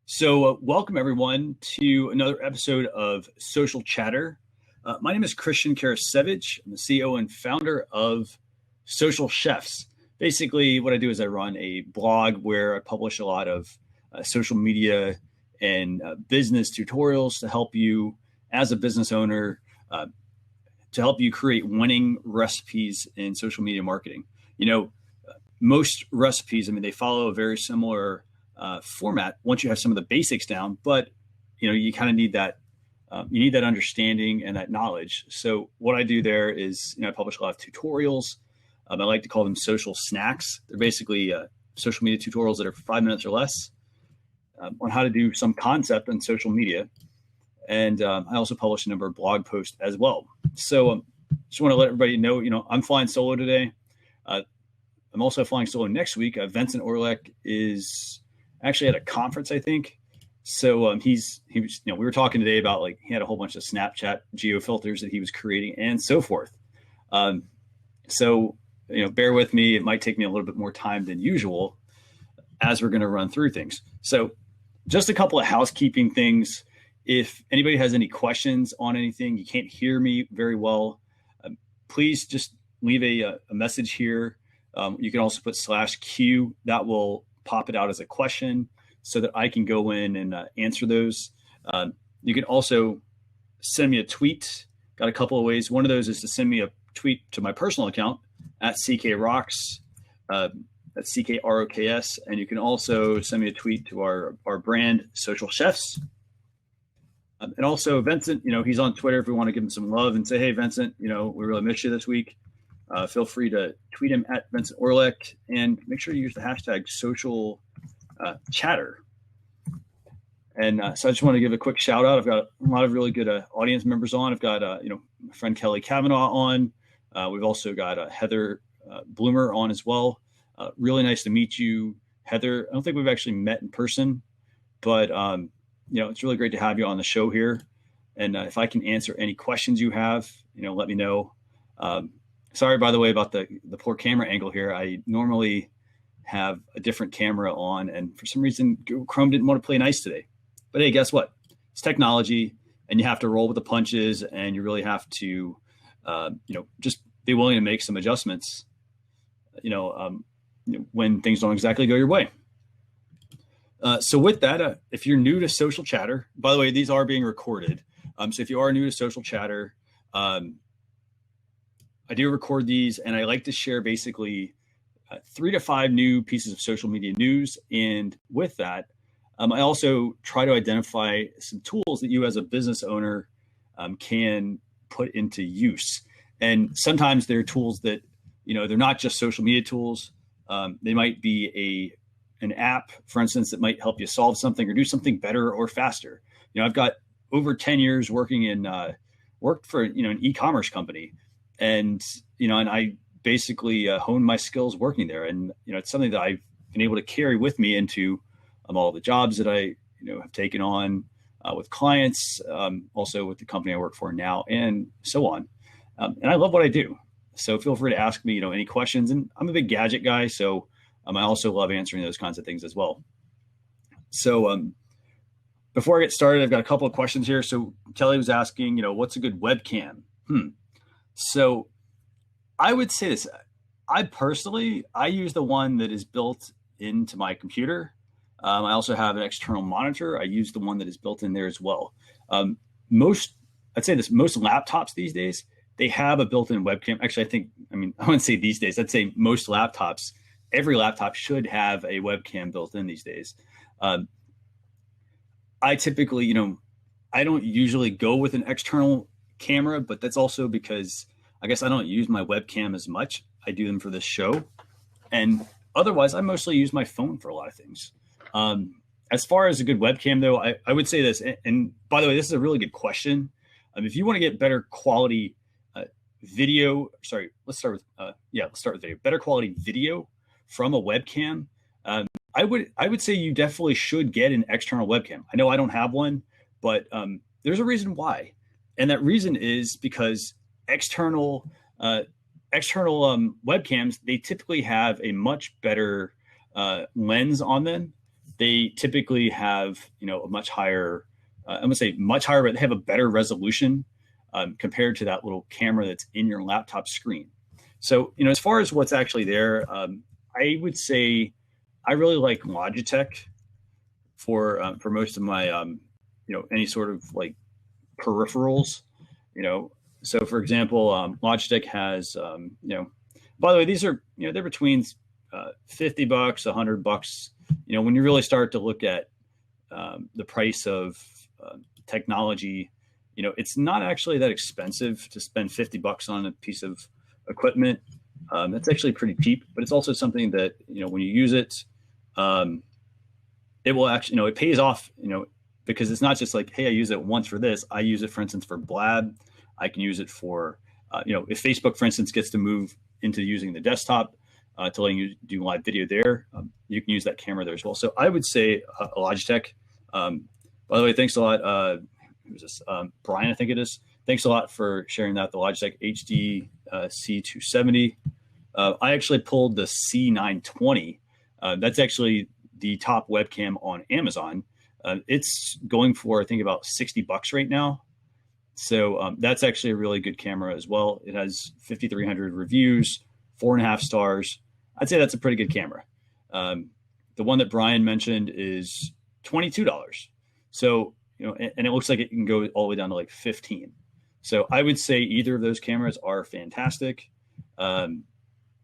Welcome everyone to another episode of Social Chatter. My name is Christian Karasevich. I'm the CEO and founder of Social Chefs. Basically, what I do is I run a blog where I publish a lot of social media and business tutorials to help you as a business owner, to help you create winning recipes in social media marketing. Most recipes, they follow a very similar format once you have some of the basics down, but you kind of need that understanding and that knowledge. So what I do there is I publish a lot of tutorials. I like to call them social snacks. They're basically social media tutorials that are 5 minutes or less on how to do some concept on social media. And I also publish a number of blog posts as well. So just want to let everybody know, I'm flying solo today. I'm also flying solo next week. Vincent Orlek is actually at a conference, I think. So he was, we were talking today about he had a whole bunch of Snapchat geo filters that he was creating and so forth. Bear with me. It might take me a little bit more time than usual as we're going to run through things. So just a couple of housekeeping things. If anybody has any questions on anything, you can't hear me very well, please just leave a message here. You can also put /Q. That will pop it out as a question so that I can go in and answer those. You can also send me a tweet. Got a couple of ways. One of those is to send me a tweet to my personal account at CKRocks. That's CKROKS. And you can also send me a tweet to our brand, Social Chefs. And also Vincent, he's on Twitter if we want to give him some love and say, hey, Vincent, we really missed you this week. Feel free to tweet him at Vincent Orlek and make sure you use the hashtag social chatter. And so I just want to give a quick shout out. I've got a lot of really good audience members on. I've got, my friend Kelly Kavanaugh on. We've also got Heather Bloomer on as well. Really nice to meet you, Heather. I don't think we've actually met in person, but it's really great to have you on the show here. And if I can answer any questions you have, let me know. Sorry, by the way, about the poor camera angle here. I normally have a different camera on, and for some reason, Google Chrome didn't want to play nice today. But hey, guess what? It's technology, and you have to roll with the punches, and you really have to, just be willing to make some adjustments, when things don't exactly go your way. So with that, if you're new to Social Chatter, by the way, these are being recorded. So if you are new to Social Chatter, I do record these, and I like to share basically 3 to 5 new pieces of social media news. And with that, I also try to identify some tools that you as a business owner can put into use. And sometimes they're tools that, they're not just social media tools. They might be an app, for instance, that might help you solve something or do something better or faster. I've got over 10 years worked for, an e-commerce company. And, and I basically honed my skills working there. And, it's something that I've been able to carry with me into all the jobs that I, have taken on with clients, also with the company I work for now, and so on. And I love what I do. So feel free to ask me, any questions. And I'm a big gadget guy, so I also love answering those kinds of things as well. So before I get started, I've got a couple of questions here. So Kelly was asking, what's a good webcam? So I would say this. I use the one that is built into my computer. I also have an external monitor. I use the one that is built in there as well. Most laptops these days, they have a built-in webcam. Actually, I wouldn't say these days. I'd say most laptops, every laptop should have a webcam built in these days. I typically, I don't usually go with an external camera, but that's also because I guess I don't use my webcam as much. I do them for this show. And otherwise, I mostly use my phone for a lot of things. As far as a good webcam, though, I would say this. And by the way, this is a really good question. If you want to get better quality video, let's start with video. Better quality video from a webcam. I would say you definitely should get an external webcam. I know I don't have one, but there's a reason why. And that reason is because external webcams, they typically have a much better lens on them they typically have, a much higher, I'm gonna say much higher, but they have a better resolution compared to that little camera that's in your laptop screen. So, as far as what's actually there, I would say I really like Logitech for most of my, any sort of like peripherals. You know, so for example, Logitech has, by the way, these are, they're between $50, $100. When you really start to look at the price of technology, it's not actually that expensive to spend $50 on a piece of equipment. That's actually pretty cheap, but it's also something that, when you use it, it will actually, it pays off, because it's not just like, hey, I use it once for this. I use it, for instance, for Blab. I can use it for, if Facebook, for instance, gets to move into using the desktop to letting you do live video there, you can use that camera there as well. So I would say a Logitech. By the way, thanks a lot. Who's this? Brian, I think it is. Thanks a lot for sharing that, the Logitech HD C270. I actually pulled the C920. That's actually the top webcam on Amazon. It's going for, I think, about $60 right now. So that's actually a really good camera as well. It has 5,300 reviews, 4.5 stars. I'd say that's a pretty good camera. The one that Brian mentioned is $22. So, and it looks like it can go all the way down to like 15. So I would say either of those cameras are fantastic. One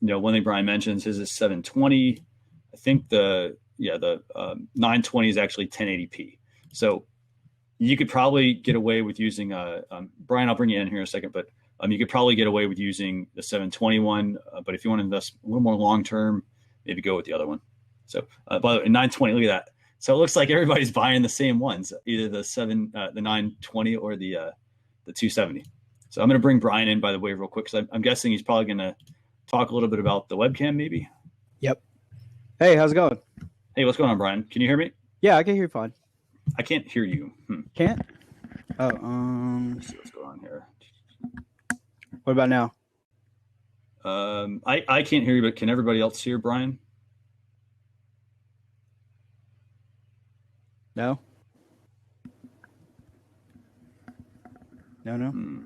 thing Brian mentions, his is 720. I think the 920 is actually 1080p. So you could probably get away with using Brian, I'll bring you in here in a second, but you could probably get away with using the 721. But if you want to invest a little more long term, maybe go with the other one. So by the way, 920, look at that. So it looks like everybody's buying the same ones, either the 920 or the 270. So I'm going to bring Brian in, by the way, real quick, because I'm guessing he's probably going to talk a little bit about the webcam, maybe. Yep. Hey, how's it going? Hey, what's going on, Brian? Can you hear me? Yeah, I can hear you fine. I can't hear you. Can't? Oh, Let's see what's going on here. What about now? I can't hear you, but can everybody else hear Brian? No? No?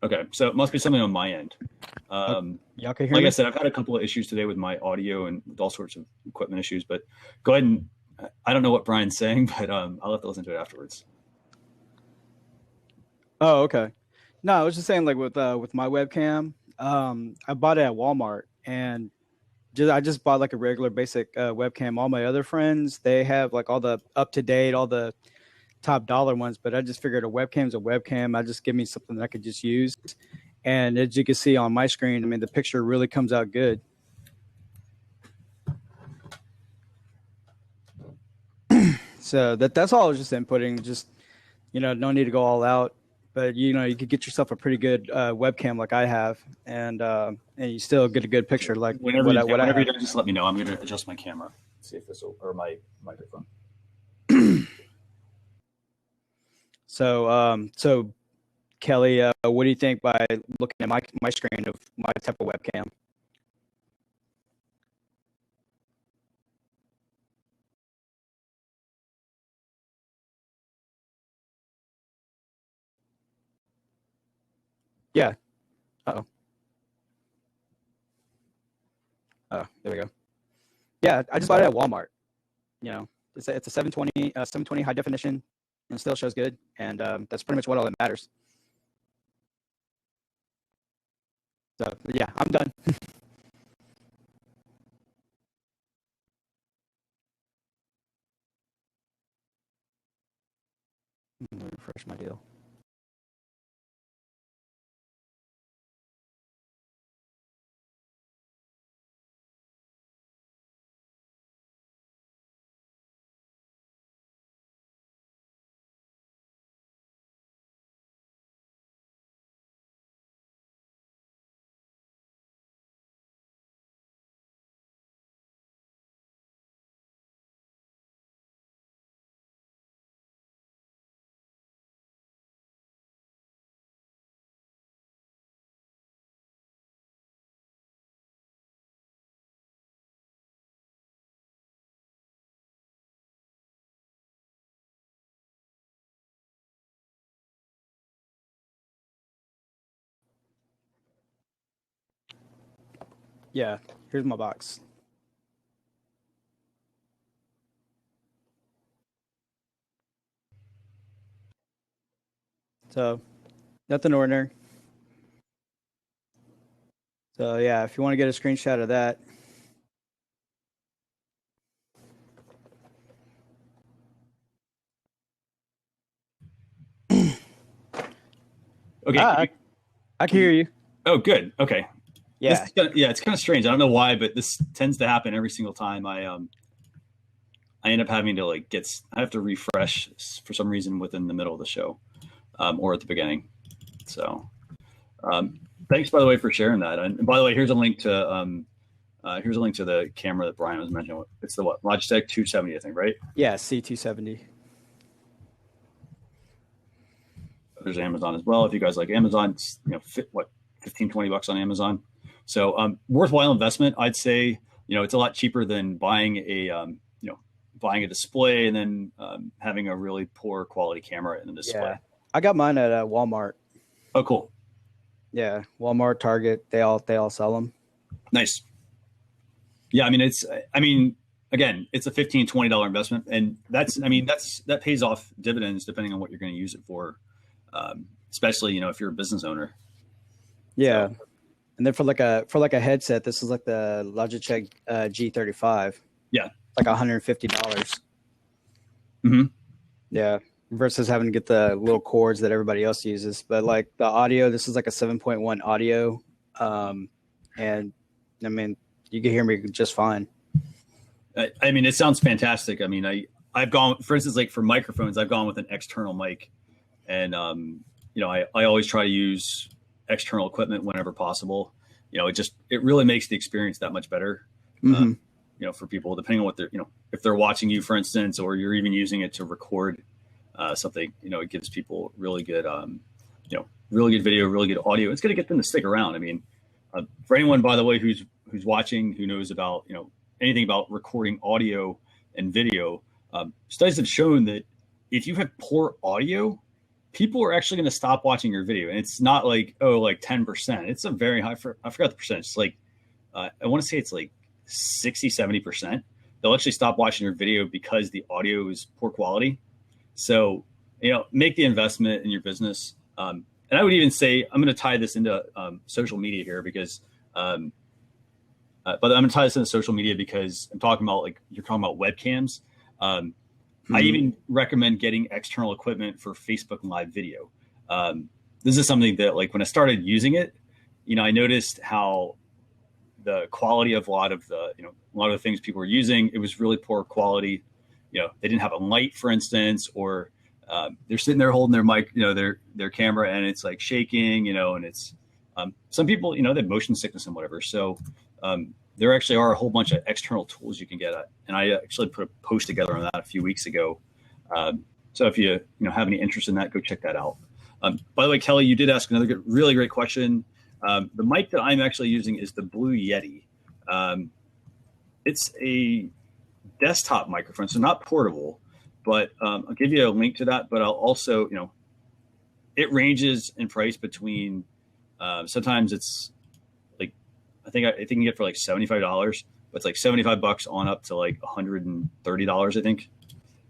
Okay, so it must be something on my end. Y'all can hear like me? I said, I've had a couple of issues today with my audio and with all sorts of equipment issues, but go ahead and, I don't know what Brian's saying, but I'll have to listen to it afterwards. Oh, okay. No, I was just saying, like with my webcam, I bought it at Walmart, and I just bought like a regular basic webcam. All my other friends, they have like all the up to date, all the top dollar ones, but I just figured a webcam's a webcam. I just give me something that I could just use. And as you can see on my screen, I mean, the picture really comes out good. So that's all I was just inputting. Just, no need to go all out, but you could get yourself a pretty good webcam like I have, and you still get a good picture. Like whenever you're done, just let me know. I'm going to adjust my camera, see if this will, or my microphone. So Kelly, what do you think by looking at my screen of my type of webcam? Yeah. Uh-oh. Oh, there we go. Yeah, I just bought it at Walmart. It's a 720 high definition, and it still shows good. And that's pretty much all that matters. So yeah, I'm done. Let me refresh my deal. Yeah, here's my box. So nothing ordinary. So yeah, if you want to get a screenshot of that. Okay. I can hear you. Oh, good. Okay. Yeah. It's kind of strange. I don't know why, but this tends to happen every single time. I end up having to I have to refresh for some reason within the middle of the show, or at the beginning. So, thanks by the way for sharing that. And by the way, here's a link to the camera that Brian was mentioning. It's the Logitech 270, I think, right? Yeah, C270. There's Amazon as well. If you guys like Amazon, it's, $15-20 on Amazon. So worthwhile investment, I'd say. It's a lot cheaper than buying a display and then having a really poor quality camera in the display. Yeah. I got mine at Walmart. Oh, cool. Yeah, Walmart, Target, they all sell them. Nice. Yeah, again, it's a $15-20 investment, and that pays off dividends depending on what you're going to use it for. Especially, if you're a business owner. Yeah. So. And then for a headset, this is like the Logitech G35. Yeah. Like $150. Mm-hmm. Yeah. Versus having to get the little cords that everybody else uses. But like the audio, this is like a 7.1 audio. And you can hear me just fine. It sounds fantastic. I've gone, for instance, like for microphones, I've gone with an external mic. And, I always try to use external equipment whenever possible. It really makes the experience that much better, mm-hmm. For people, depending on what they're, if they're watching you, for instance, or you're even using it to record something, it gives people really good, really good video, really good audio. It's going to get them to stick around. For anyone, by the way, who's watching, who knows about, anything about recording audio and video, studies have shown that if you have poor audio, people are actually going to stop watching your video. And it's not like 10%. It's a very high, I forgot the percentage. It's like, I want to say it's like 60, 70%. They'll actually stop watching your video because the audio is poor quality. So, make the investment in your business. And I would even say, I'm going to tie this into social media here because, but I'm going to tie this into social media because I'm talking about you're talking about webcams. I even recommend getting external equipment for Facebook Live video. This is something that when I started using it, I noticed how the quality of a lot of the things people were using, it was really poor quality. They didn't have a light, for instance, or they're sitting there holding their mic, their camera, and it's shaking, and it's some people, they have motion sickness and whatever. So there actually are a whole bunch of external tools you can get at. And I actually put a post together on that a few weeks ago. So if you have any interest in that, go check that out. By the way, Kelly, you did ask another really great question. The mic that I'm actually using is the Blue Yeti. It's a desktop microphone, so not portable, but I'll give you a link to that. But I'll also, it ranges in price between, sometimes it's I think you can get for $75, but it's $75 on up to $130, I think.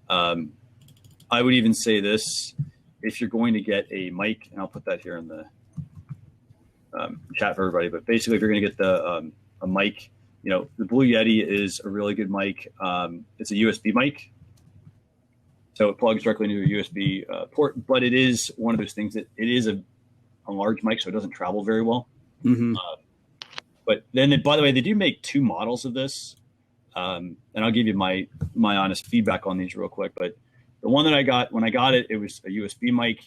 I would even say this, if you're going to get a mic, and I'll put that here in the chat for everybody, but basically if you're going to get a mic, the Blue Yeti is a really good mic. It's a USB mic. So it plugs directly into a USB port, but it is one of those things that it is a large mic, so it doesn't travel very well. Mm-hmm. But then, by the way, they do make two models of this, and I'll give you my honest feedback on these real quick. But the one that I got, when I got it, it was a USB mic.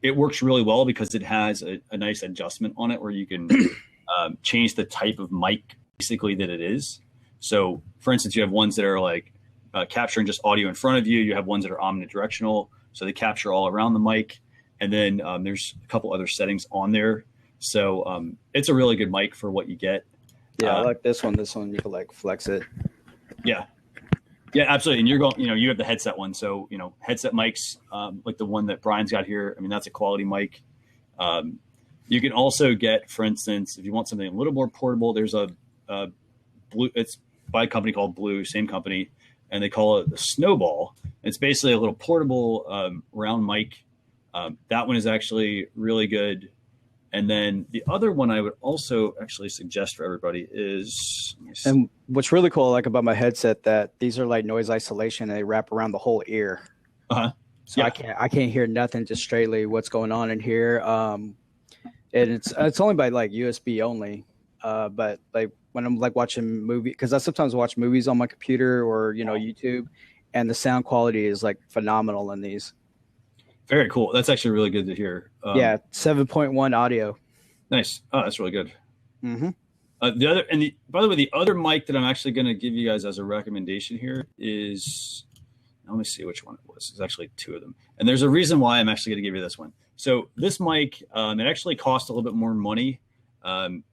It works really well because it has a nice adjustment on it where you can change the type of mic basically that it is. So, for instance, you have ones that are capturing just audio in front of you. You have ones that are omnidirectional, so they capture all around the mic. And then there's a couple other settings on there. So it's a really good mic for what you get. Yeah, I like this one. This one, you can flex it. Yeah, absolutely. And you're going, you have the headset one. So, headset mics, like the one that Brian's got here. That's a quality mic. You can also get, for instance, if you want something a little more portable, there's a Blue. It's by a company called Blue, same company, and they call it the Snowball. It's basically a little portable round mic. That one is actually really good. And then the other one I would also actually suggest for everybody is. And what's really cool, like about my headset, that these are like noise isolation, and they wrap around the whole ear. So yeah. I can't hear nothing, just straightly what's going on in here. And it's only by like USB only. But like when I'm like watching movie, because I sometimes watch movies on my computer or YouTube, and the sound quality is like phenomenal in these. Very cool. That's actually really good to hear. 7.1 audio. Nice. Oh, that's really good. Mm-hmm. By the way, the other mic that I'm actually going to give you guys as a recommendation here is, let me see which one it was. There's actually two of them, and there's a reason why I'm actually going to give you this one. So this mic, it actually costs a little bit more money.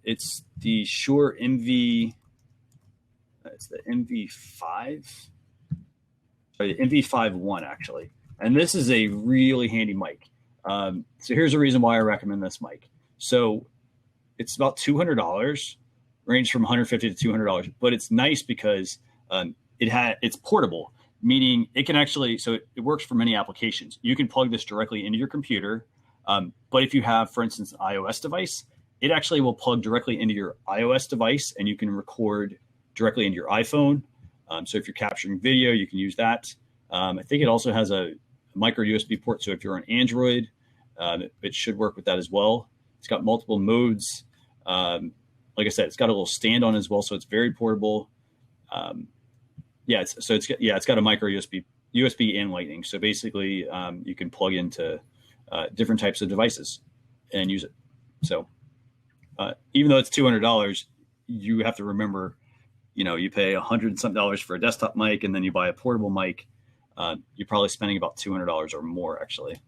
It's the Shure MV. It's the MV5. Sorry, the MV5-1 actually. And this is a really handy mic. So here's a reason why I recommend this mic. So it's about $200, range from $150 to $200, but it's nice because it's portable, meaning it can actually, so it works for many applications. You can plug this directly into your computer. But if you have, for instance, an iOS device, it actually will plug directly into your iOS device, and you can record directly into your iPhone. So if you're capturing video, you can use that. I think it also has a micro USB port. So if you're on Android, it should work with that as well. It's got multiple modes. Like I said, it's got a little stand on as well. So it's very portable. It's got a micro USB and Lightning. So basically you can plug into different types of devices and use it. So even though it's $200, you have to remember, you pay $100-something for a desktop mic, and then you buy a portable mic. You're probably spending about $200 or more, actually.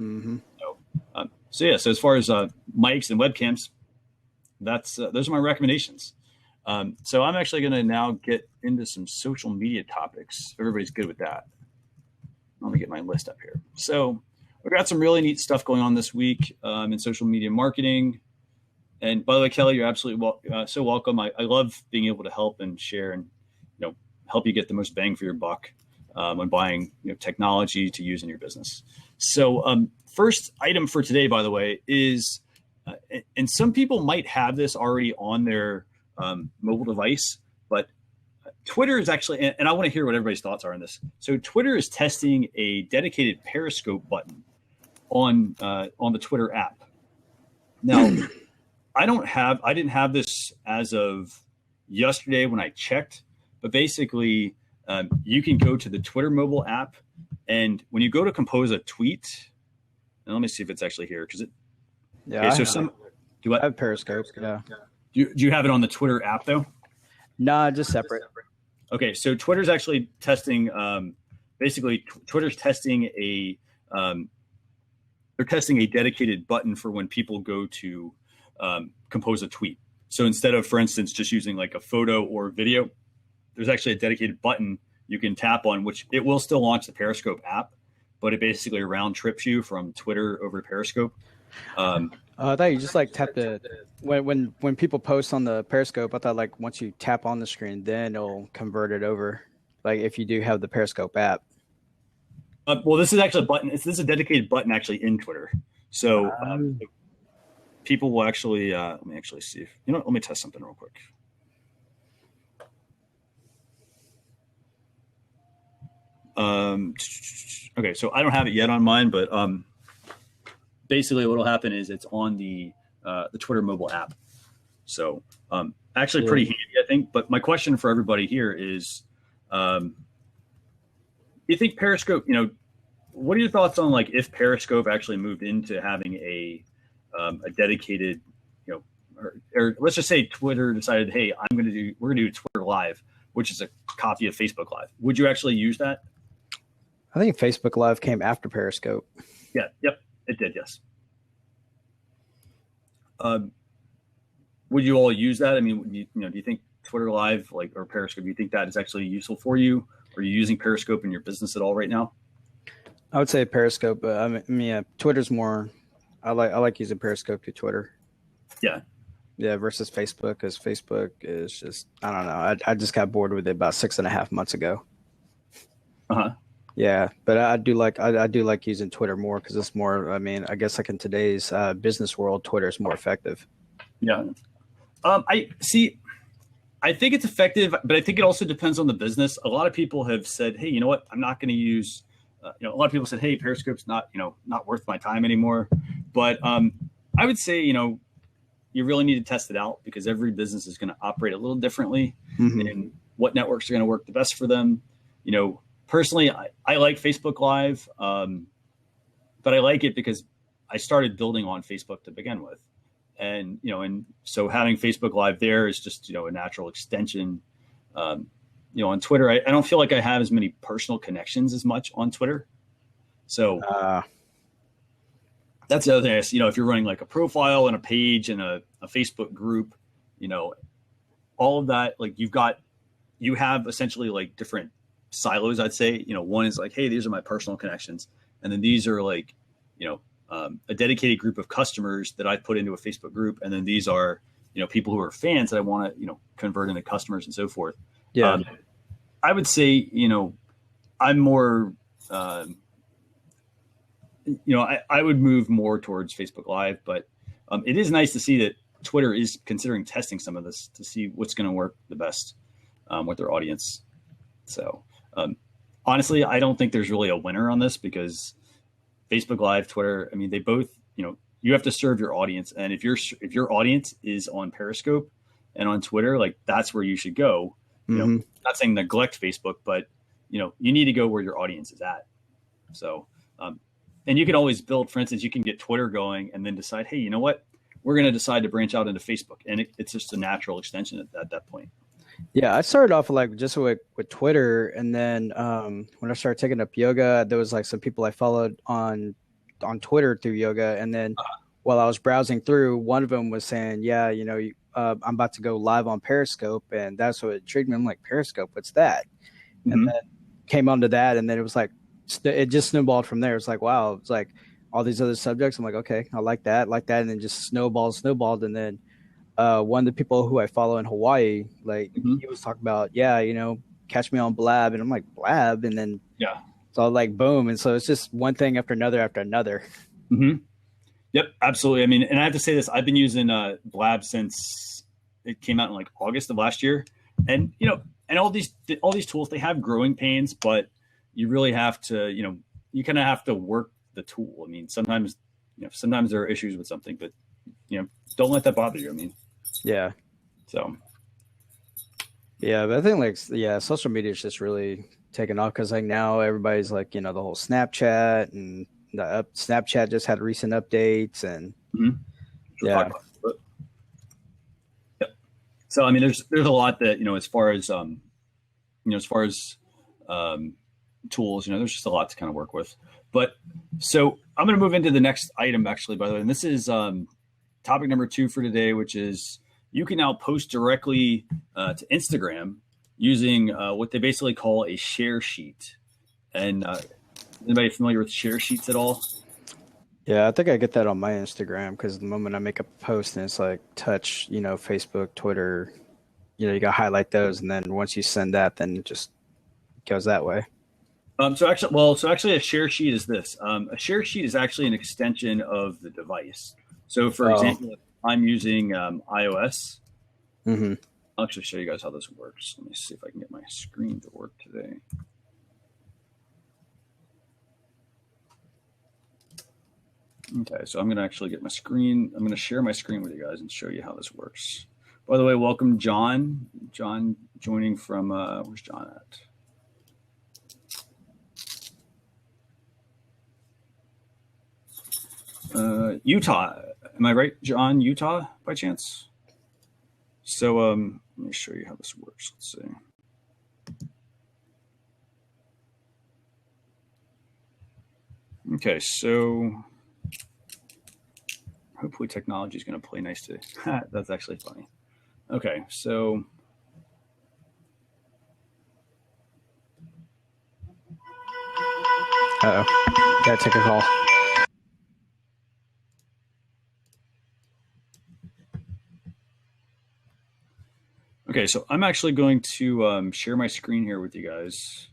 Mm-hmm. So as far as mics and webcams, those are my recommendations. So I'm actually going to now get into some social media topics. Everybody's good with that. Let me get my list up here. So we've got some really neat stuff going on this week in social media marketing. And by the way, Kelly, you're absolutely so welcome. I love being able to help and share and help you get the most bang for your buck when buying technology to use in your business. So first item for today, by the way, is, and some people might have this already on their mobile device, but Twitter is actually, and I want to hear what everybody's thoughts are on this. So Twitter is testing a dedicated Periscope button on the Twitter app. Now, I didn't have this as of yesterday when I checked, but basically you can go to the Twitter mobile app, and when you go to compose a tweet, and let me see if it's actually here, I have Periscope. Yeah. Do you have it on the Twitter app though? No, just separate. Okay, so Twitter's actually testing. Twitter's testing they're testing a dedicated button for when people go to compose a tweet. So instead of, for instance, just using like a photo or video, there's actually a dedicated button you can tap on, which it will still launch the Periscope app, but it basically round trips you from Twitter over to Periscope. I thought you just like tap when people post on the Periscope. I thought like once you tap on the screen, then it'll convert it over. Like if you do have the Periscope app. Well, this is actually a button. This is a dedicated button actually in Twitter. So people will actually. Let me actually see. Let me test something real quick. Okay, so I don't have it yet on mine, but basically what will happen is it's on the Twitter mobile app. So actually pretty handy, I think. But my question for everybody here is, you think Periscope, what are your thoughts on like if Periscope actually moved into having a dedicated, or let's just say Twitter decided, hey, we're going to do Twitter Live, which is a copy of Facebook Live. Would you actually use that? I think Facebook Live came after Periscope. Yeah. Yep. It did. Yes. Would you all use that? I mean, do you think Twitter Live or Periscope, do you think that is actually useful for you? Are you using Periscope in your business at all right now? I would say Periscope, but Twitter's more I like using Periscope to Twitter. Yeah. Yeah, versus Facebook, because Facebook is just, I don't know. I just got bored with it about 6.5 months ago. Uh-huh. Yeah, but I do like using Twitter more because it's more. I mean, I guess like in today's business world, Twitter is more effective. Yeah. I see. I think it's effective, but I think it also depends on the business. A lot of people have said, "Hey, you know what? I'm not going to use." A lot of people said, "Hey, Periscope's not, not worth my time anymore." But I would say, you really need to test it out because every business is going to operate a little differently, and what networks are going to work the best for them. Personally, I like Facebook Live, but I like it because I started building on Facebook to begin with. And so having Facebook Live there is just a natural extension. On Twitter, I don't feel like I have as many personal connections as much on Twitter. So that's the other thing. If you're running like a profile and a page and a Facebook group, all of that, like you have essentially like different silos. I'd say one is like, hey, these are my personal connections, and then these are like a dedicated group of customers that I put into a Facebook group. And then these are, people who are fans that I want to, convert into customers and so forth. Yeah. I would say, I'm more, I would move more towards Facebook Live, but it is nice to see that Twitter is considering testing some of this to see what's going to work the best with their audience. So honestly, I don't think there's really a winner on this because Facebook Live, Twitter, I mean, they both, you have to serve your audience. And if your audience is on Periscope and on Twitter, like that's where you should go. Not saying neglect Facebook, but you need to go where your audience is at. So, and you can always build, for instance, you can get Twitter going and then decide, hey, you know what, we're going to decide to branch out into Facebook. And it's just a natural extension at that point. Yeah, I started off like just with Twitter, and then when I started taking up yoga, there was like some people I followed on Twitter through yoga, and then while I was browsing through, one of them was saying, "Yeah, I'm about to go live on Periscope," and that's what intrigued me. I'm like, "Periscope, what's that?" And then came onto that, and then it was like it just snowballed from there. It's like, wow, it's like all these other subjects. I'm like, okay, I like that, and then just snowballed, and then. One of the people who I follow in Hawaii, like he was talking about, catch me on Blab, and I'm like, Blab, and then so like boom, and so it's just one thing after another after another. Yep, absolutely. I mean, and I have to say this: I've been using Blab since it came out in like August of last year, and and all these tools, they have growing pains, but you really have to, you kind of have to work the tool. I mean, sometimes there are issues with something, but don't let that bother you. I mean. Yeah. So. Yeah, but I think social media is just really taking off because like now everybody's like the whole Snapchat, and Snapchat just had recent updates, and yeah. Yep. So I mean, there's a lot that as far as tools, there's just a lot to kind of work with. But so I'm going to move into the next item actually, by the way, and this is topic number 2 for today, which is you can now post directly to Instagram using what they basically call a share sheet. And anybody familiar with share sheets at all? Yeah, I think I get that on my Instagram because the moment I make a post and it's like touch, Facebook, Twitter, you got to highlight those. And then once you send that, then it just goes that way. So actually a share sheet is this. A share sheet is actually an extension of the device. So for example, if I'm using iOS. I'll actually show you guys how this works. Let me see if I can get my screen to work today. Okay, so I'm going to actually get my screen. I'm going to share my screen with you guys and show you how this works. By the way, welcome, John. John joining from, where's John at? Utah. Am I right, John? Utah, by chance? So let me show you how this works. Let's see. Okay, so hopefully technology is going to play nice today. That's actually funny. Okay, so gotta take a call. Okay, so I'm actually going to share my screen here with you guys.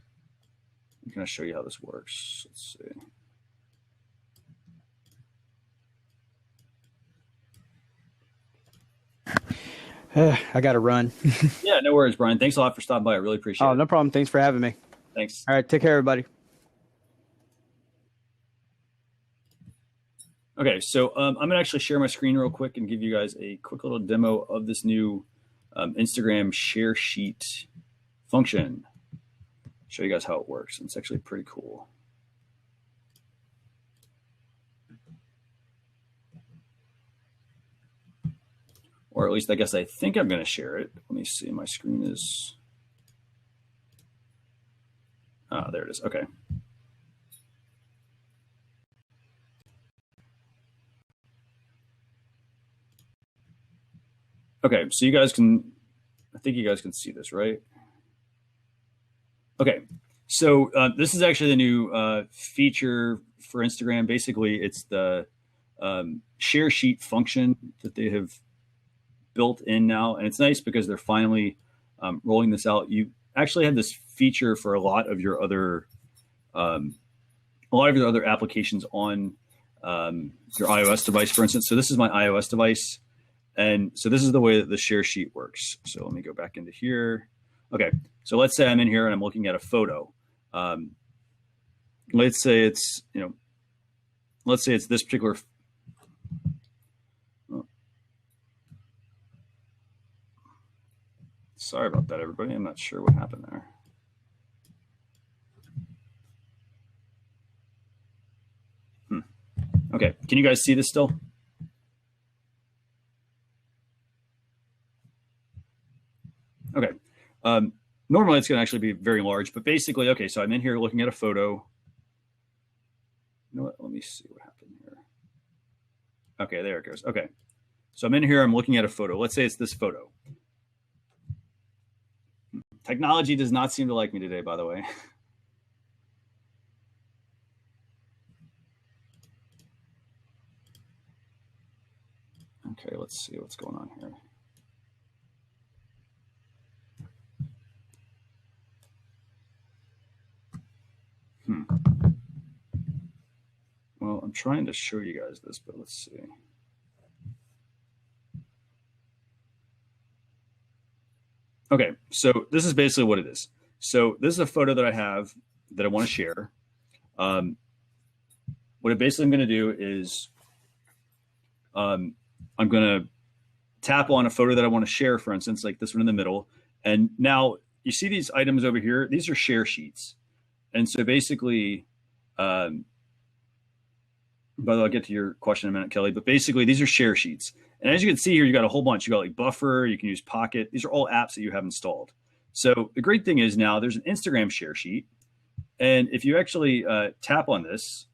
I'm going to show you how this works. Let's see. I got to run. Yeah, no worries, Brian. Thanks a lot for stopping by. I really appreciate it. Oh, no problem. Thanks for having me. Thanks. All right. Take care, everybody. Okay, so I'm going to actually share my screen real quick and give you guys a quick little demo of this new Instagram share sheet function. Show you guys how it works. It's actually pretty cool. Or at least I guess I think I'm going to share it. Let me see. My screen is. Ah, there it is. Okay. Okay, so you guys can, I think you guys can see this, right? Okay, so this is actually the new feature for Instagram. Basically, it's the share sheet function that they have built in now, and it's nice because they're finally rolling this out. You actually have this feature for a lot of your other applications on your iOS device, for instance. So this is my iOS device. And so this is the way that the share sheet works. So let me go back into here. Okay, so let's say I'm in here and I'm looking at a photo. Let's say it's, let's say it's this particular. Oh. Sorry about that, everybody. I'm not sure what happened there. Okay, can you guys see this still? Okay. Normally it's going to actually be very large, but basically, okay, so I'm in here looking at a photo. You know what? Let me see what happened here. Okay, there it goes. Okay. So I'm in here, I'm looking at a photo. Let's say it's this photo. Technology does not seem to like me today, by the way. Okay, let's see what's going on here. Well, I'm trying to show you guys this, but let's see. Okay, so this is basically what it is. So this is a photo that I have that I want to share. What basically I'm going to do is I'm going to tap on a photo that I want to share, for instance, like this one in the middle. And now you see these items over here. These are share sheets. And so basically, by the way, I'll get to your question in a minute, Kelly, but basically these are share sheets. And as you can see here, you got a whole bunch. You got like Buffer, you can use Pocket. These are all apps that you have installed. So the great thing is now there's an Instagram share sheet. And if you actually tap on this,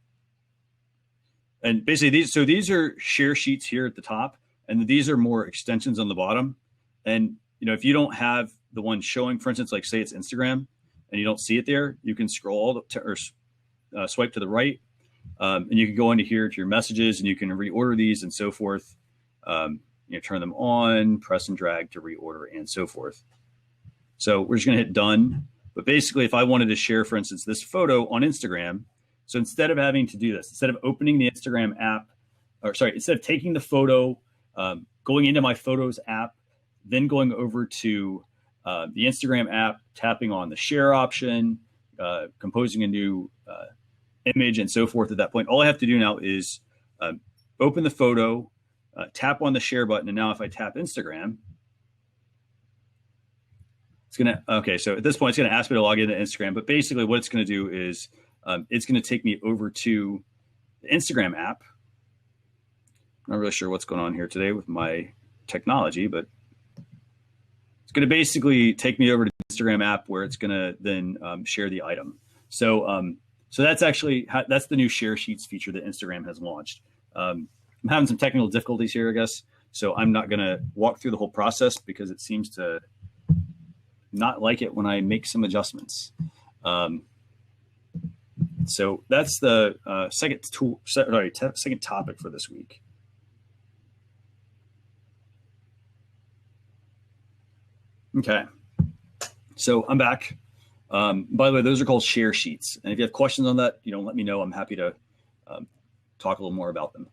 and basically these are share sheets here at the top, and these are more extensions on the bottom. And if you don't have the one showing, for instance, like say it's Instagram, and you don't see it there, you can scroll or swipe to the right, and you can go into here to your messages, and you can reorder these and so forth. Turn them on, press and drag to reorder, and so forth. So we're just going to hit done. But basically, if I wanted to share, for instance, this photo on Instagram, so instead of having to do this, instead of opening the Instagram app, instead of taking the photo, going into my Photos app, then going over to the Instagram app, tapping on the share option, composing a new image, and so forth at that point, all I have to do now is open the photo, tap on the share button, and now if I tap Instagram, it's going to, okay, so at this point, it's going to ask me to log into Instagram, but basically what it's going to do is it's going to take me over to the Instagram app. I'm not really sure what's going on here today with my technology, but it's going to basically take me over to the Instagram app where it's going to then share the item. So that's actually, that's the new share sheets feature that Instagram has launched. I'm having some technical difficulties here, I guess. So I'm not going to walk through the whole process because it seems to not like it when I make some adjustments. So that's the second topic for this week. Okay. So I'm back. By the way, those are called share sheets. And if you have questions on that, let me know. I'm happy to talk a little more about them.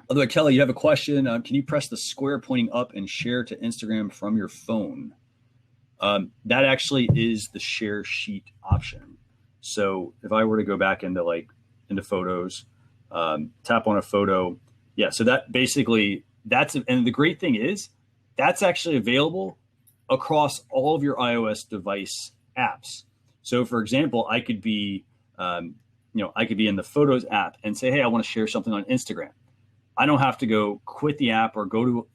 By the way, Kelly, you have a question. Can you press the square pointing up and share to Instagram from your phone? That actually is the share sheet option. So if I were to go back into photos, tap on a photo. Yeah. So that basically and the great thing is that's actually available across all of your iOS device apps. So for example, I could be in the Photos app and say, hey, I want to share something on Instagram. I don't have to go quit the app or go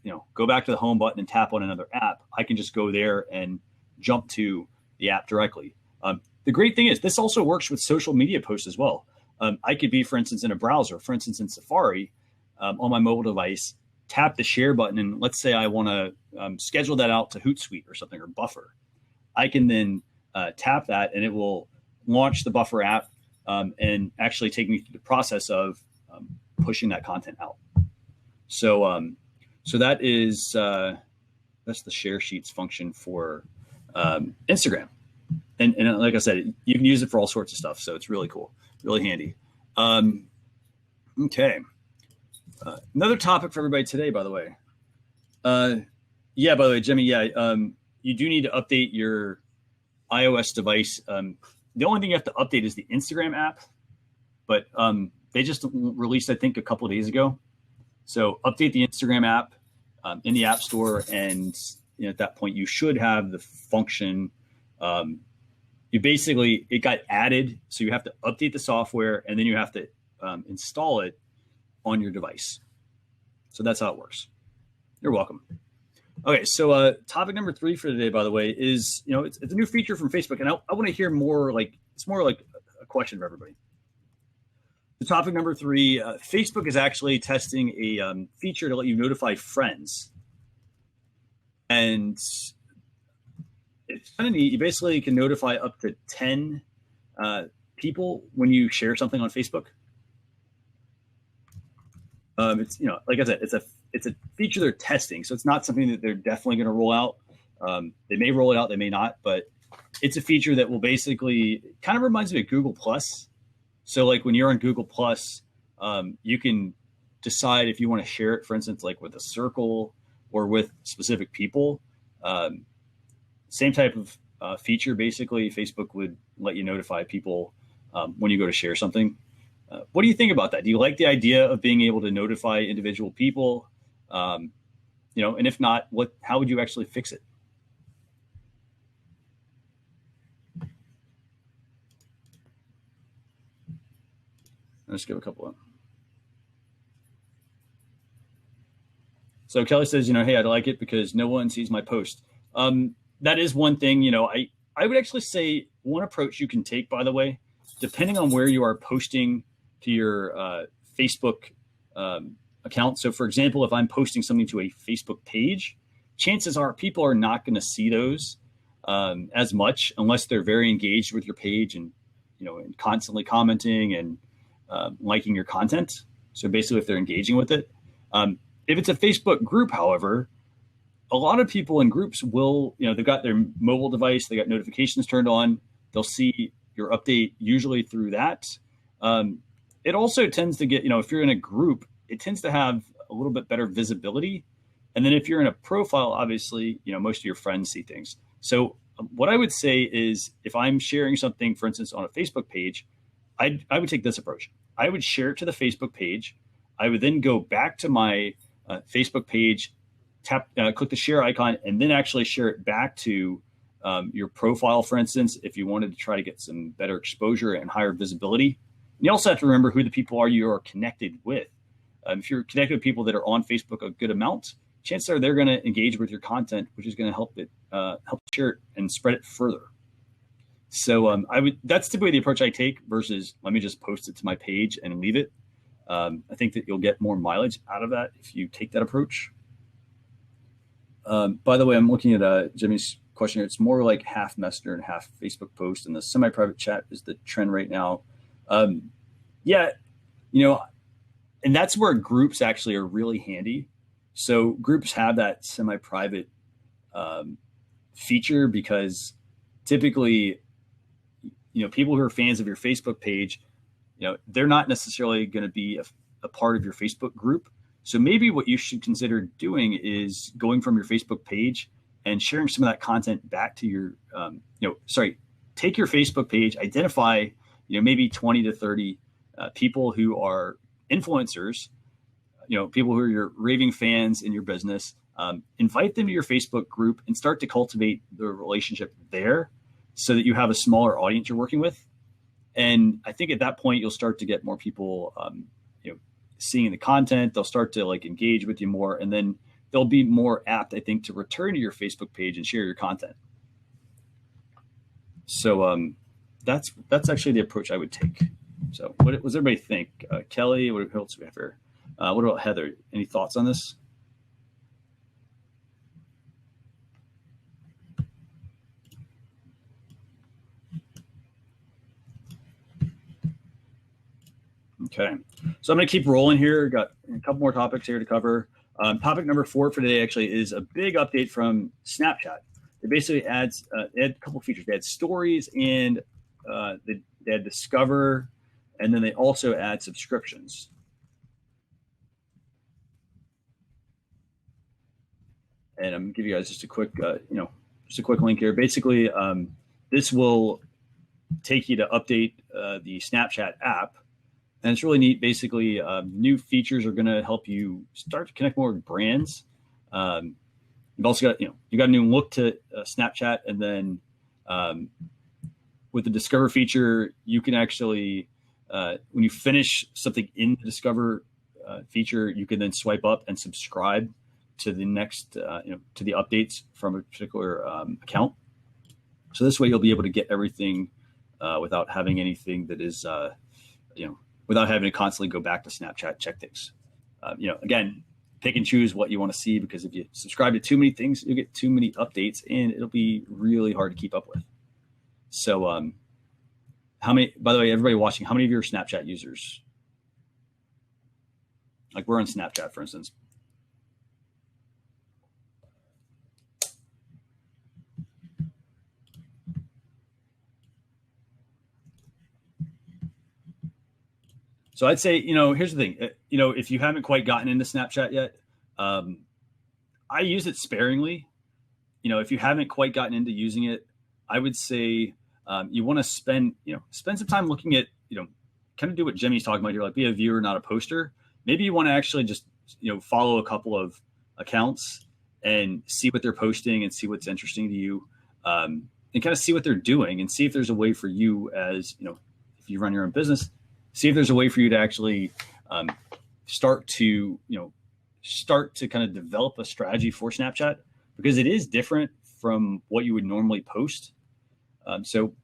back to the home button and tap on another app. I can just go there and jump to the app directly. The great thing is this also works with social media posts as well. I could be, for instance, in a browser, for instance, in Safari on my mobile device, tap the share button. And let's say I want to schedule that out to Hootsuite or something, or Buffer. I can then tap that and it will launch the Buffer app and actually take me through the process of pushing that content out. So that is that's the share sheets function for Instagram. And like I said, you can use it for all sorts of stuff. So it's really cool, really handy. Okay. Another topic for everybody today, by the way. By the way, Jimmy, you do need to update your iOS device. The only thing you have to update is the Instagram app, but they just released, I think, a couple of days ago. So update the Instagram app in the App Store, and at that point, you should have the function. It got added, so you have to update the software, and then you have to install it on your device. So that's how it works. You're welcome. Okay, so topic number 3 for today, by the way, is it's a new feature from Facebook, and I want to hear more. It's more like a question for everybody. The topic number 3, Facebook is actually testing a feature to let you notify friends. And it's kind of neat. You basically can notify up to 10 people when you share something on Facebook. It's like I said, it's a feature they're testing, so it's not something that they're definitely going to roll out. They may roll it out, they may not, but it's a feature that will basically kind of reminds me of Google Plus. So like when you're on Google Plus, you can decide if you want to share it, for instance, like with a circle or with specific people. Same type of feature, basically. Facebook would let you notify people when you go to share something. What do you think about that? Do you like the idea of being able to notify individual people? And if not, how would you actually fix it? Let's give a couple of. So Kelly says, hey, I'd like it because no one sees my post. That is one thing, I would actually say one approach you can take, by the way, depending on where you are posting to your Facebook account. So for example, if I'm posting something to a Facebook page, chances are people are not going to see those as much unless they're very engaged with your page and constantly commenting and liking your content. So basically, if they're engaging with it. If it's a Facebook group, however, a lot of people in groups will, they've got their mobile device, they got notifications turned on. They'll see your update usually through that. It also tends to get, if you're in a group, it tends to have a little bit better visibility. And then if you're in a profile, obviously, most of your friends see things. So what I would say is if I'm sharing something, for instance, on a Facebook page, I would take this approach. I would share it to the Facebook page. I would then go back to my Facebook page, click the share icon, and then actually share it back to your profile, for instance, if you wanted to try to get some better exposure and higher visibility. And you also have to remember who the people are you are connected with. If you're connected with people that are on Facebook a good amount, chances are they're going to engage with your content, which is going to help share it and spread it further. So that's typically the approach I take versus let me just post it to my page and leave it. I think that you'll get more mileage out of that if you take that approach. By the way, I'm looking at Jimmy's question here. It's more like half Messenger and half Facebook post, and the semi-private chat is the trend right now. And that's where groups actually are really handy. So groups have that semi-private feature, because typically, people who are fans of your Facebook page, they're not necessarily going to be a part of your Facebook group. So maybe what you should consider doing is going from your Facebook page and sharing some of that content back to your, take your Facebook page, identify, maybe 20 to 30 people who are influencers, people who are your raving fans in your business, invite them to your Facebook group and start to cultivate the relationship there so that you have a smaller audience you're working with. And I think at that point, you'll start to get more people, seeing the content. They'll start to engage with you more, and then they'll be more apt, I think, to return to your Facebook page and share your content. So that's actually the approach I would take. So what does everybody think? Kelly, what else do we have here? What about Heather? Any thoughts on this? Okay, so I'm going to keep rolling here. Got a couple more topics here to cover. Topic number 4 for today actually is a big update from Snapchat. It basically adds they had a couple features. They had stories and they had Discover, and then they also add subscriptions. And I'm going to give you guys just a quick, link here. Basically, this will take you to update the Snapchat app. And it's really neat. Basically, new features are going to help you start to connect more with brands. You've also got, you got a new look to Snapchat. And then with the Discover feature, you can actually, when you finish something in the Discover feature, you can then swipe up and subscribe to the next, to the updates from a particular account. So this way you'll be able to get everything without having anything that is, without having to constantly go back to Snapchat, check things. Again, pick and choose what you want to see, because if you subscribe to too many things, you'll get too many updates and it'll be really hard to keep up with. So how many, by the way, everybody watching, how many of you are Snapchat users? Like we're on Snapchat, for instance. So I'd say, here's the thing, if you haven't quite gotten into Snapchat yet, I use it sparingly. If you haven't quite gotten into using it, I would say you want to spend some time looking at, kind of do what Jimmy's talking about here, like be a viewer, not a poster. Maybe you want to actually just, follow a couple of accounts and see what they're posting and see what's interesting to you, and kind of see what they're doing and see if there's a way for you as, if you run your own business, see if there's a way for you to actually start to kind of develop a strategy for Snapchat, because it is different from what you would normally post. So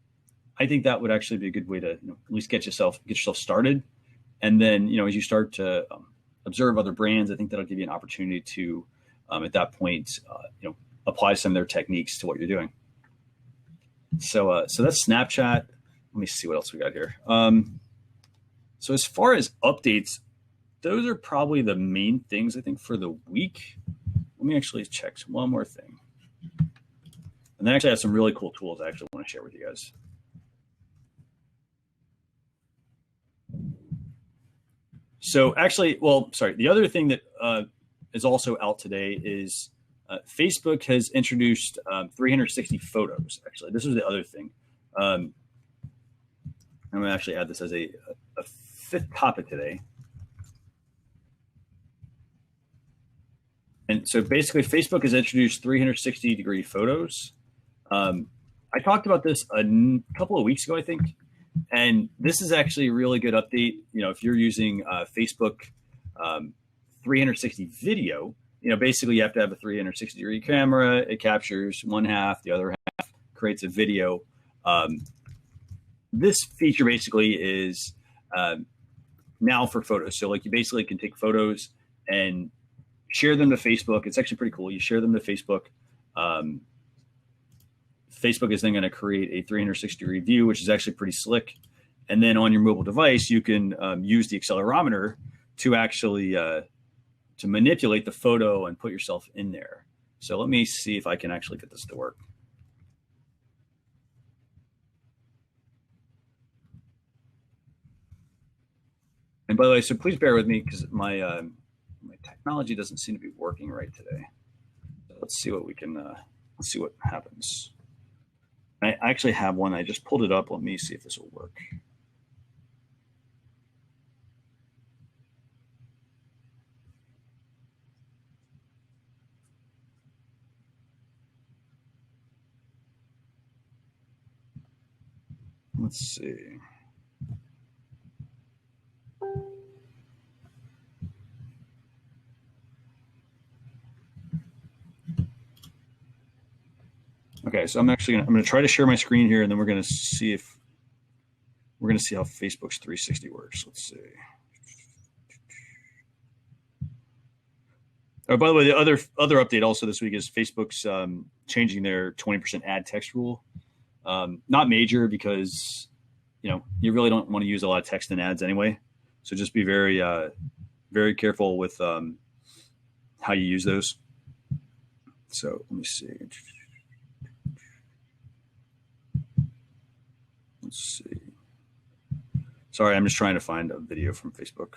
I think that would actually be a good way to at least get yourself started. And then, as you start to observe other brands, I think that'll give you an opportunity to, at that point, apply some of their techniques to what you're doing. So that's Snapchat. Let me see what else we got here. So as far as updates, those are probably the main things, I think, for the week. Let me actually check one more thing. And then I actually have some really cool tools I actually want to share with you guys. So actually, the other thing that is also out today is Facebook has introduced 360 photos. Actually, this is the other thing. I'm going to actually add this as a fifth topic today. And so basically Facebook has introduced 360-degree photos. I talked about this a couple of weeks ago, I think. And this is actually a really good update. If you're using Facebook 360 video, basically you have to have a 360-degree camera. It captures one half, the other half creates a video. This feature basically is now for photos. So you basically can take photos and share them to Facebook. It's actually pretty cool. You share them to Facebook. Facebook is then going to create a 360-degree view, which is actually pretty slick. And then on your mobile device, you can use the accelerometer to actually to manipulate the photo and put yourself in there. So let me see if I can actually get this to work. And by the way, so please bear with me because my technology doesn't seem to be working right today. So let's see what we can. Let's see what happens. I actually have one. I just pulled it up. Let me see if this will work. Let's see. Okay, so I'm gonna try to share my screen here, and then we're gonna see how Facebook's 360 works. Let's see. Oh, by the way, the other update also this week is Facebook's changing their 20% ad text rule. Not major because you really don't want to use a lot of text in ads anyway. So just be very very careful with how you use those. So let me see. Let's see. Sorry, I'm just trying to find a video from Facebook.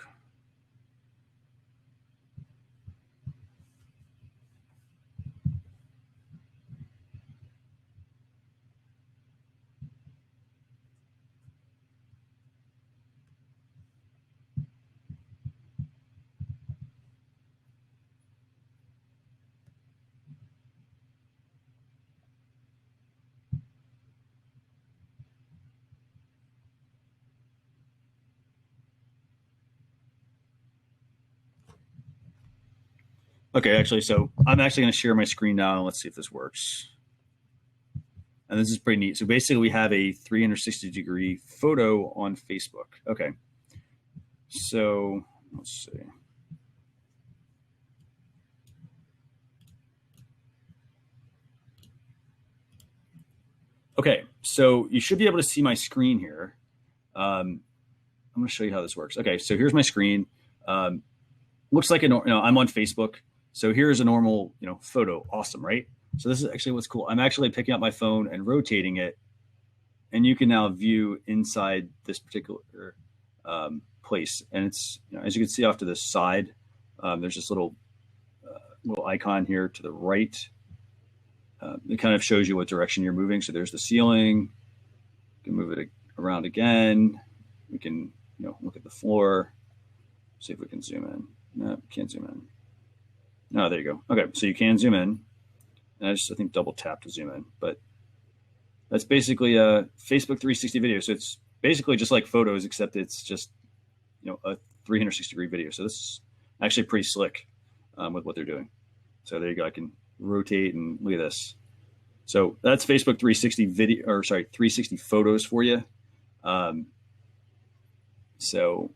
Okay, actually, so I'm actually going to share my screen now, and let's see if this works. And this is pretty neat. So basically, we have a 360-degree photo on Facebook. Okay, so let's see. Okay, so you should be able to see my screen here. I'm going to show you how this works. Okay, so here's my screen. Looks like I'm on Facebook. So here's a normal, photo. Awesome, right? So this is actually what's cool. I'm actually picking up my phone and rotating it, and you can now view inside this particular place. And it's, as you can see off to the side, there's this little icon here to the right. It kind of shows you what direction you're moving. So there's the ceiling. You can move it around again. We can, look at the floor. See if we can zoom in. No, can't zoom in. No, there you go. Okay, so you can zoom in. And I think double tap to zoom in. But that's basically a Facebook 360 video. So it's basically just like photos, except it's just, a 360-degree video. So this is actually pretty slick with what they're doing. So there you go. I can rotate and look at this. So that's Facebook 360 video, 360 photos for you. So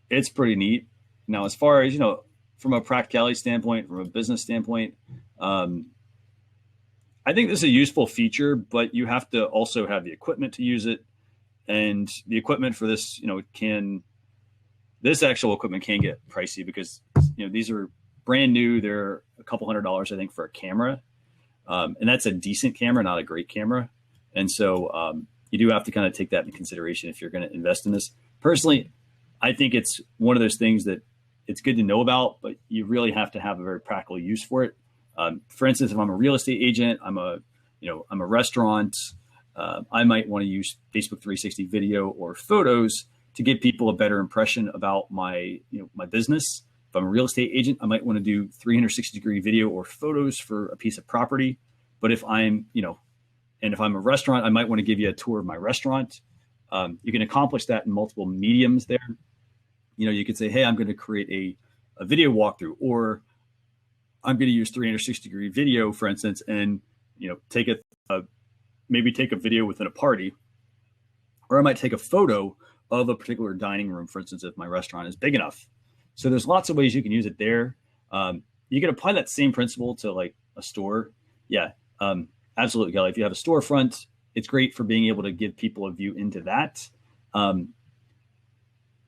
it's pretty neat. Now, as far as, from a practicality standpoint, from a business standpoint, I think this is a useful feature, but you have to also have the equipment to use it. And the equipment for this, this actual equipment can get pricey because, these are brand new. They're a couple $100, I think, for a camera. And that's a decent camera, not a great camera. And so you do have to kind of take that into consideration if you're going to invest in this. Personally, I think it's one of those things that it's good to know about, but you really have to have a very practical use for it. For instance, if I'm a real estate agent, I'm a restaurant, I might want to use Facebook 360 video or photos to give people a better impression about my business. If I'm a real estate agent, I might want to do 360-degree video or photos for a piece of property. But if I'm, and if I'm a restaurant, I might want to give you a tour of my restaurant. You can accomplish that in multiple mediums there. You could say, hey, I'm going to create a video walkthrough, or I'm going to use 360-degree video, for instance, and, maybe take a video within a party, or I might take a photo of a particular dining room, for instance, if my restaurant is big enough. So there's lots of ways you can use it there. You can apply that same principle to like a store. Yeah, absolutely, Kelly. If you have a storefront, it's great for being able to give people a view into that.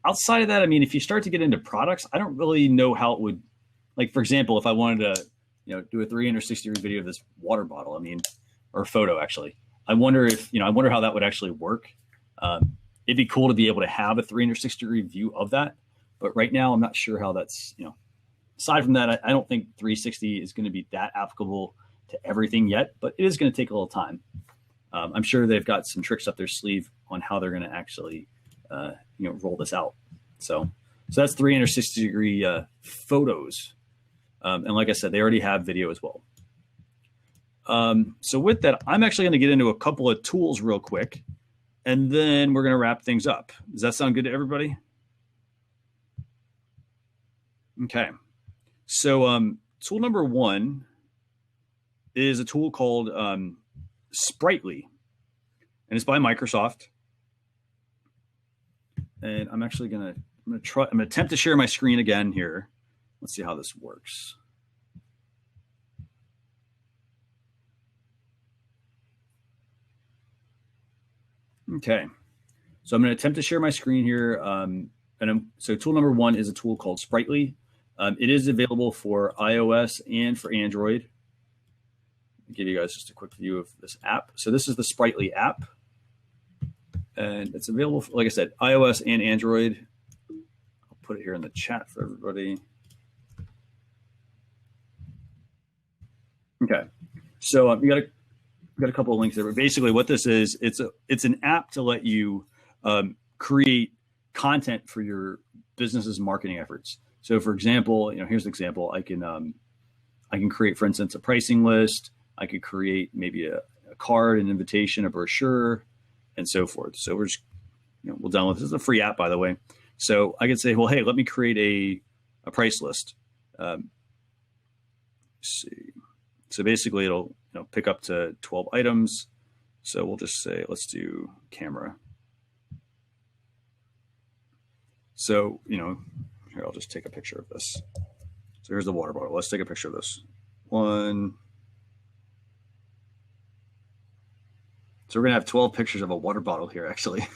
Outside of that, if you start to get into products, I don't really know how it would, like, for example, if I wanted to, do a 360-degree video of this water bottle. I mean, or photo actually. I wonder how that would actually work. It'd be cool to be able to have a 360-degree view of that. But right now, I'm not sure how that's, aside from that, I don't think 360 is going to be that applicable to everything yet, but it is going to take a little time. I'm sure they've got some tricks up their sleeve on how they're going to actually, roll this out. So that's 360-degree photos. And like I said, they already have video as well. So with that, I'm actually going to get into a couple of tools real quick, and then we're going to wrap things up. Does that sound good to everybody? Okay. So tool number one is a tool called Sprightly, and it's by Microsoft. And I'm actually I'm gonna attempt to share my screen again here. Let's see how this works. Okay, so I'm going to attempt to share my screen here. So tool number one is a tool called Sprightly. It is available for iOS and for Android. I'll give you guys just a quick view of this app. So this is the Sprightly app, and it's available for, like I said, iOS and Android. I'll put it here in the chat for everybody. Okay, so you got a couple of links there, but basically what this is, it's an app to let you create content for your business's marketing efforts. So for example, here's an example. I can create, for instance, a pricing list. I could create maybe a card, an invitation, a brochure, and so forth. So we're just, we'll download this. This is a free app, by the way. So I could say, well, hey, let me create a price list. Let's see. So basically it'll pick up to 12 items. So we'll just say, let's do camera. So, here, I'll just take a picture of this. So here's the water bottle. Let's take a picture of this one. So we're going to have 12 pictures of a water bottle here, actually.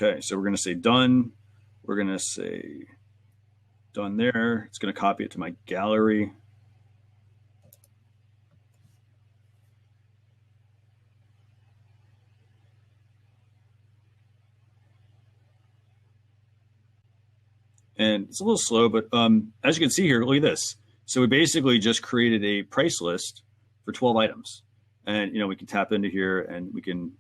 Okay, so we're going to say done. We're going to say done there. It's going to copy it to my gallery. And it's a little slow, but as you can see here, look at this. So we basically just created a price list for 12 items. And, we can tap into here and we can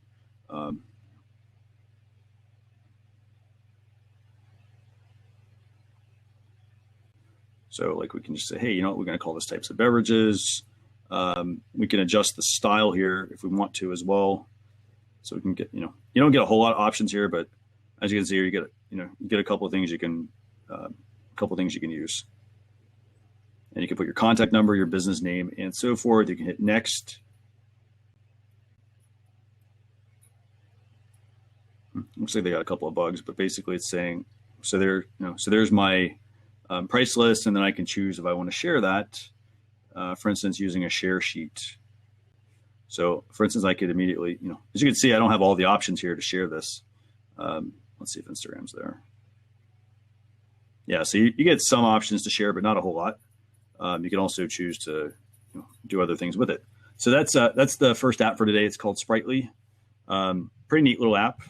so like we can just say, hey, we're going to call this types of beverages. We can adjust the style here if we want to as well. So we can get, you don't get a whole lot of options here, but as you can see here, you get a couple of things you can use. And you can put your contact number, your business name, and so forth. You can hit next. Looks like they got a couple of bugs, but basically it's saying, so there's my price list, and then I can choose if I want to share that, for instance, using a share sheet. So for instance, I could immediately, as you can see, I don't have all the options here to share this. Let's see if Instagram's there. Yeah, so you get some options to share, but not a whole lot. You can also choose to do other things with it. So that's the first app for today. It's called Sprightly. Pretty neat little app.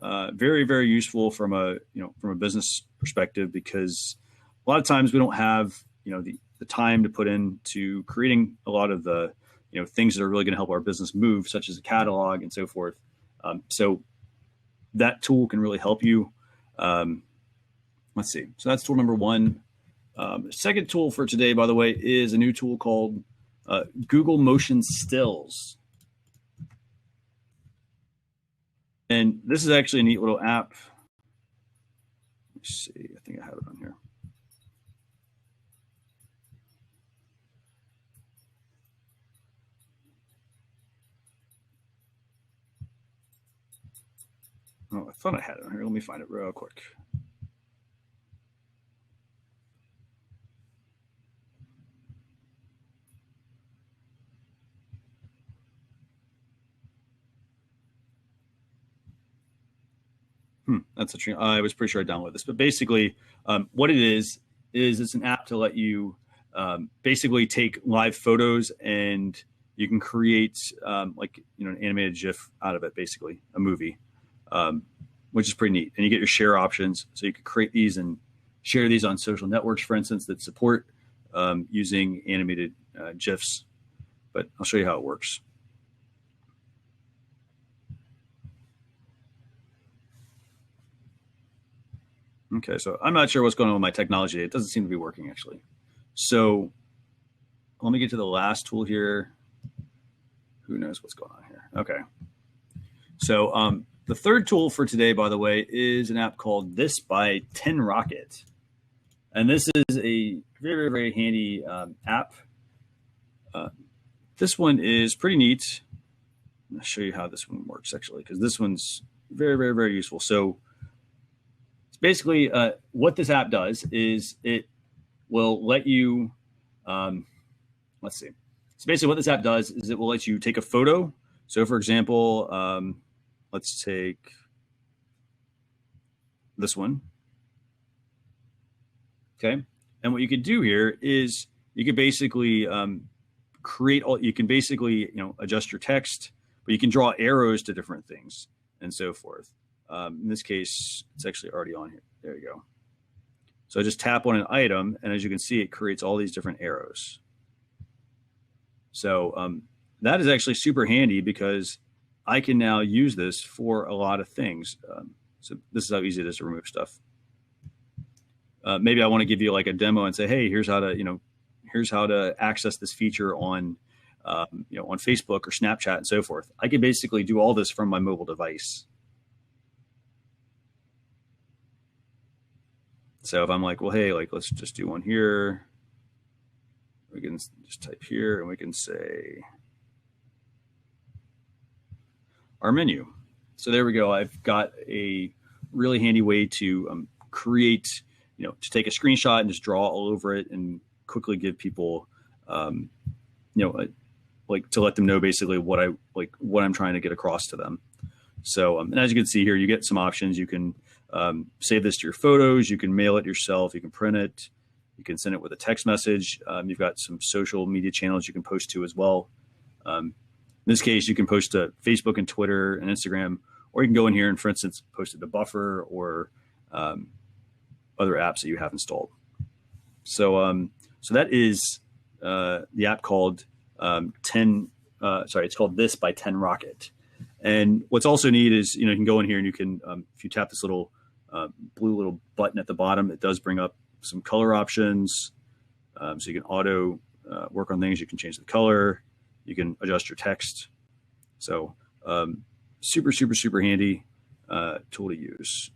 Very, very useful from a business perspective, because a lot of times we don't have the time to put into creating a lot of the things that are really going to help our business move, such as a catalog and so forth. So that tool can really help you. Let's see. So that's tool number one. The second tool for today, by the way, is a new tool called Google Motion Stills. And this is actually a neat little app. Let's see. I think I have it on here. Oh, I thought I had it on here. Let me find it real quick. That's a true. I was pretty sure I downloaded this, but basically, what it is it's an app to let you basically take live photos and you can create like an animated GIF out of it, basically a movie, which is pretty neat. And you get your share options, so you can create these and share these on social networks, for instance, that support using animated GIFs. But I'll show you how it works. Okay, so I'm not sure what's going on with my technology. It doesn't seem to be working, actually. So let me get to the last tool here. Who knows what's going on here? Okay. So the third tool for today, by the way, is an app called This by Tinrocket. And this is a very, very handy app. This one is pretty neat. I'll show you how this one works, actually, because this one's very, very, very useful. So basically, what this app does is it will let you, let's see. So basically what this app does is it will let you take a photo. So for example, let's take this one. Okay. And what you could do here is you could basically you can basically, adjust your text, but you can draw arrows to different things and so forth. In this case, it's actually already on here. There you go. So I just tap on an item, and as you can see, it creates all these different arrows. So that is actually super handy because I can now use this for a lot of things. So this is how easy it is to remove stuff. Maybe I want to give you like a demo and say, hey, here's how to access this feature on on Facebook or Snapchat and so forth. I can basically do all this from my mobile device. So if I'm like, well, hey, let's just do one here. We can just type here and we can say our menu. So there we go. I've got a really handy way to create, to take a screenshot and just draw all over it and quickly give people, like to let them know basically what I'm trying to get across to them. So, and as you can see here, you get some options. You can save this to your photos. You can mail it yourself. You can print it. You can send it with a text message. You've got some social media channels you can post to as well. In this case, you can post to Facebook and Twitter and Instagram, or you can go in here and, for instance, post it to Buffer or other apps that you have installed. So, so that is the app called it's called This by Tinrocket. And what's also neat is, you can go in here and you can, if you tap this little blue little button at the bottom, it does bring up some color options. So you can auto work on things. You can change the color. You can adjust your text. So super, super, super handy tool to use.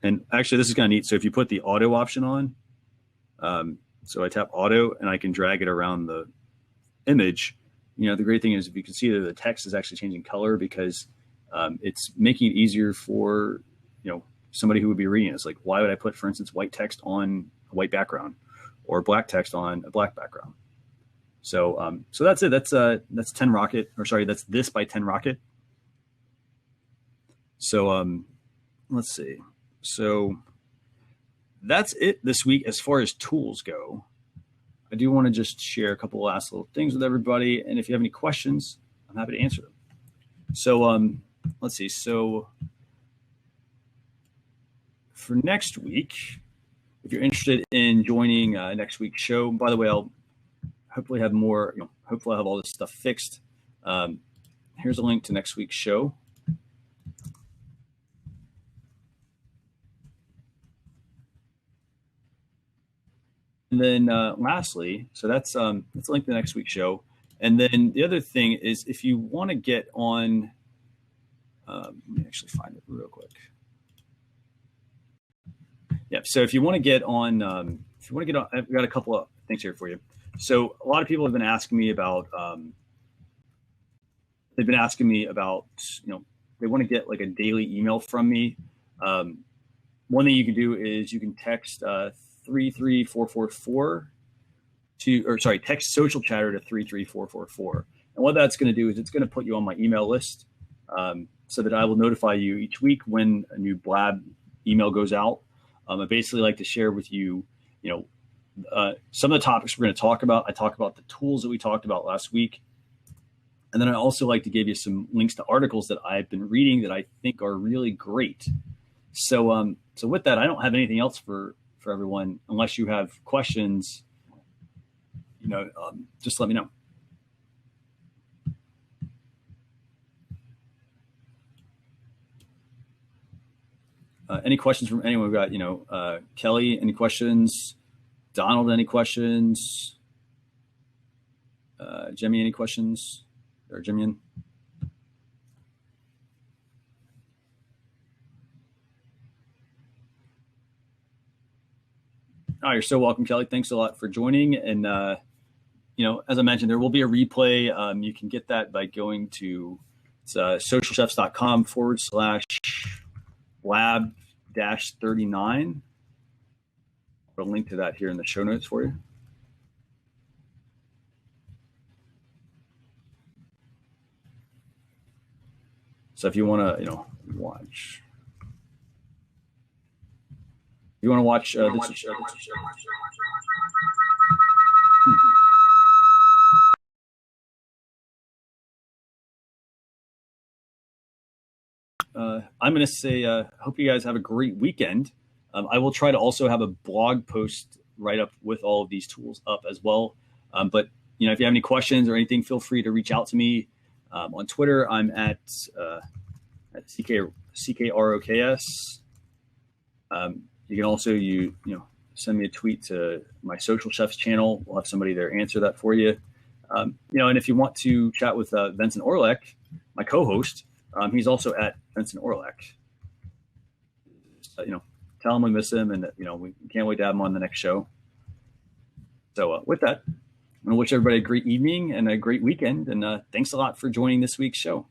And actually, this is kind of neat. So if you put the auto option on, so I tap auto and I can drag it around the image. The great thing is if you can see that the text is actually changing color because it's making it easier for, somebody who would be reading it. It's like, why would I put, for instance, white text on a white background or black text on a black background? So, so that's it. That's Tinrocket, or sorry, that's This by Tinrocket. So, let's see. So that's it this week as far as tools go. I do want to just share a couple of last little things with everybody. And if you have any questions, I'm happy to answer them. So let's see. So for next week, if you're interested in joining next week's show, by the way, I'll hopefully have more, hopefully I'll have all this stuff fixed. Here's a link to next week's show. And then lastly, so that's a link to the next week's show. And then the other thing is if you want to get on, let me actually find it real quick. Yeah, so if you want to get on, I've got a couple of things here for you. So a lot of people have been asking me about, they want to get like a daily email from me. One thing you can do is you can text 33444 text social chatter to 33444. And what that's going to do is it's going to put you on my email list. so that I will notify you each week when a new Blab email goes out. I basically like to share with you, some of the topics we're going to talk about. I talk about the tools that we talked about last week. And then I also like to give you some links to articles that I've been reading that I think are really great. So with that, I don't have anything else for everyone. Unless you have questions, just let me know. Any questions from anyone? We've got, Kelly, any questions? Donald, any questions? Jimmy, any questions? Or Jimian? Oh, you're so welcome, Kelly. Thanks a lot for joining. And, as I mentioned, there will be a replay. You can get that by going to socialchefs.com/lab-39. I'll link to that here in the show notes for you. So if you want to, watch. You want to watch this? I'm going to say, hope you guys have a great weekend. I will try to also have a blog post right up with all of these tools up as well. But if you have any questions or anything, feel free to reach out to me on Twitter. I'm at CKROKS. You can also send me a tweet to my Social Chefs channel. We'll have somebody there answer that for you. And if you want to chat with Vincent Orlek, my co-host, he's also at Vincent Orlek. Tell him we miss him, and we can't wait to have him on the next show. So with that, I'm going to wish everybody a great evening and a great weekend. And thanks a lot for joining this week's show.